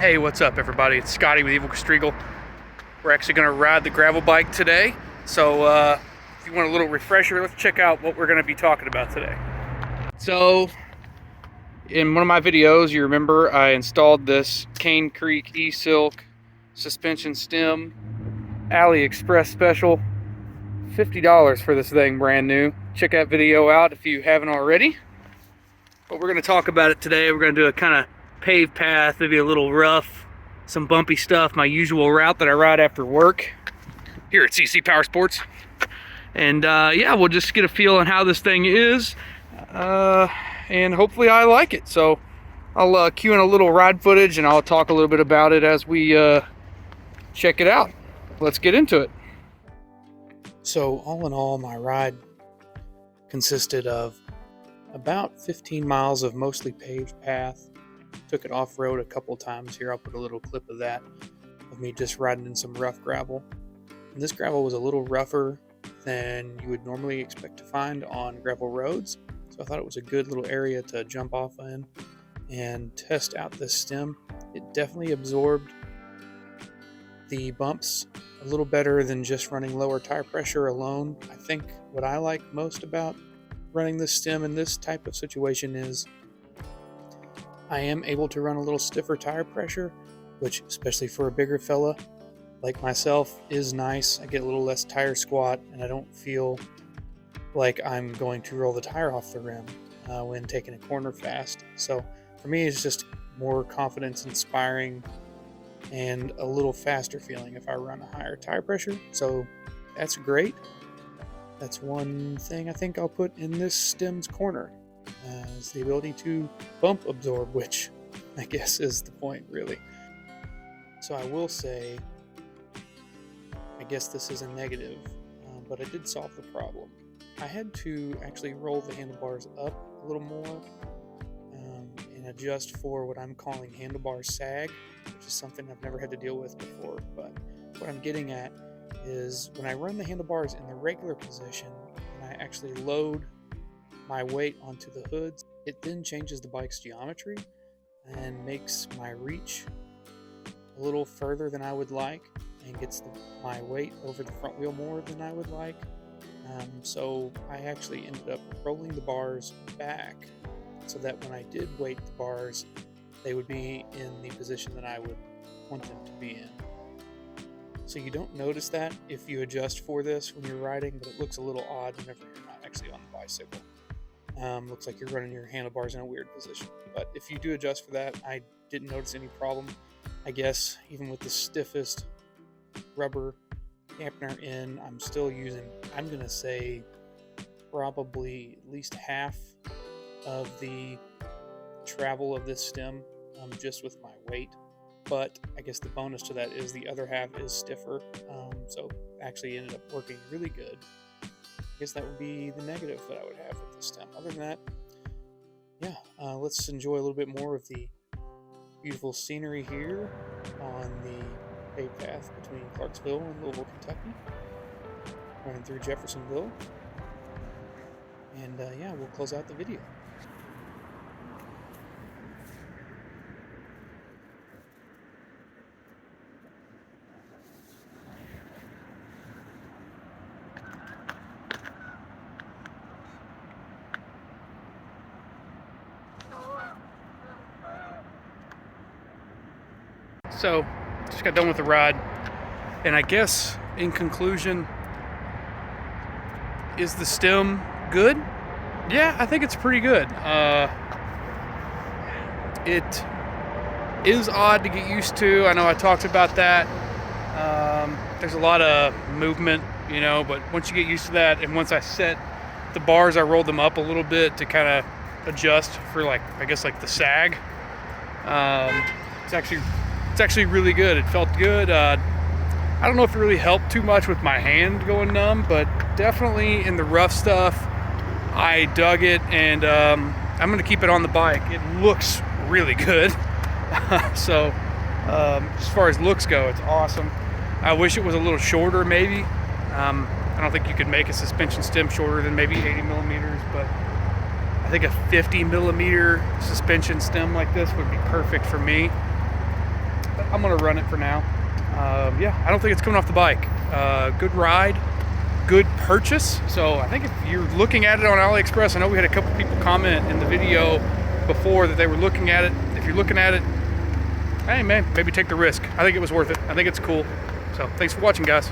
Hey, what's up everybody? It's Scotty with Evel Kestriegel. We're actually going to ride the gravel bike today. So if you want a little refresher, let's check out what we're going to be talking about today. So in one of my videos, you remember I installed this Cane Creek Eesilk Suspension Stem Aliexpress special. $50 for this thing, brand new. Check that video out if you haven't already. But we're going to talk about it today. We're going to do a kind of paved path, maybe a little rough, some bumpy stuff, my usual route that I ride after work here at CC Power Sports. And yeah, we'll just get a feel on how this thing is, and hopefully I like it. So I'll cue in a little ride footage and I'll talk a little bit about it as we check it out. Let's get into it. So all in all, my ride consisted of about 15 miles of mostly paved path. Took it off-road a couple times here. I'll put a little clip of that, of me just riding in some rough gravel. And this gravel was a little rougher than you would normally expect to find on gravel roads. So I thought it was a good little area to jump off in and test out this stem. It definitely absorbed the bumps a little better than just running lower tire pressure alone. I think what I like most about running this stem in this type of situation is I am able to run a little stiffer tire pressure, which, especially for a bigger fella like myself, is nice. I get a little less tire squat, and I don't feel like I'm going to roll the tire off the rim when taking a corner fast. So for me, it's just more confidence inspiring and a little faster feeling if I run a higher tire pressure. So that's great. That's one thing I think I'll put in this stem's corner. Is the ability to bump absorb, which I guess is the point, really. So I will say, I guess this is a negative, but I did solve the problem. I had to actually roll the handlebars up a little more and adjust for what I'm calling handlebar sag, which is something I've never had to deal with before. But what I'm getting at is when I run the handlebars in the regular position and I actually load my weight onto the hoods, it then changes the bike's geometry and makes my reach a little further than I would like and gets my weight over the front wheel more than I would like. So I actually ended up rolling the bars back so that when I did weight the bars, they would be in the position that I would want them to be in. So you don't notice that if you adjust for this when you're riding, but it looks a little odd whenever you're not actually on the bicycle. Looks like you're running your handlebars in a weird position. But if you do adjust for that, I didn't notice any problem. I guess even with the stiffest rubber dampener in, I'm still using, I'm going to say, probably at least half of the travel of this stem just with my weight. But I guess the bonus to that is the other half is stiffer. So actually ended up working really good. I guess that would be the negative that I would have with the stem. Other than that, yeah, let's enjoy a little bit more of the beautiful scenery here on the paved path between Clarksville and Louisville, Kentucky, running through Jeffersonville. And yeah, we'll close out the video. So, just got done with the ride, and I guess in conclusion, is the stem good? Yeah, I think it's pretty good. It is odd to get used to. I know I talked about that. There's a lot of movement, you know, but once you get used to that, and once I set the bars, I rolled them up a little bit to kind of adjust for, like, I guess, like the sag. It's actually really good. It felt good. I don't know if it really helped too much with my hand going numb, but definitely in the rough stuff, I dug it, and I'm going to keep it on the bike. It looks really good. So as far as looks go, it's awesome. I wish it was a little shorter, maybe. I don't think you could make a suspension stem shorter than maybe 80 millimeters, but I I think a 50mm suspension stem like this would be perfect for me. But I'm gonna run it for now. Yeah, I don't think it's coming off the bike. Good ride, good purchase. So I think if you're looking at it on Aliexpress, I know we had a couple people comment in the video before that they were looking at it. If you're looking at it, hey man, maybe take the risk. I think it was worth it. I think it's cool. So thanks for watching, guys.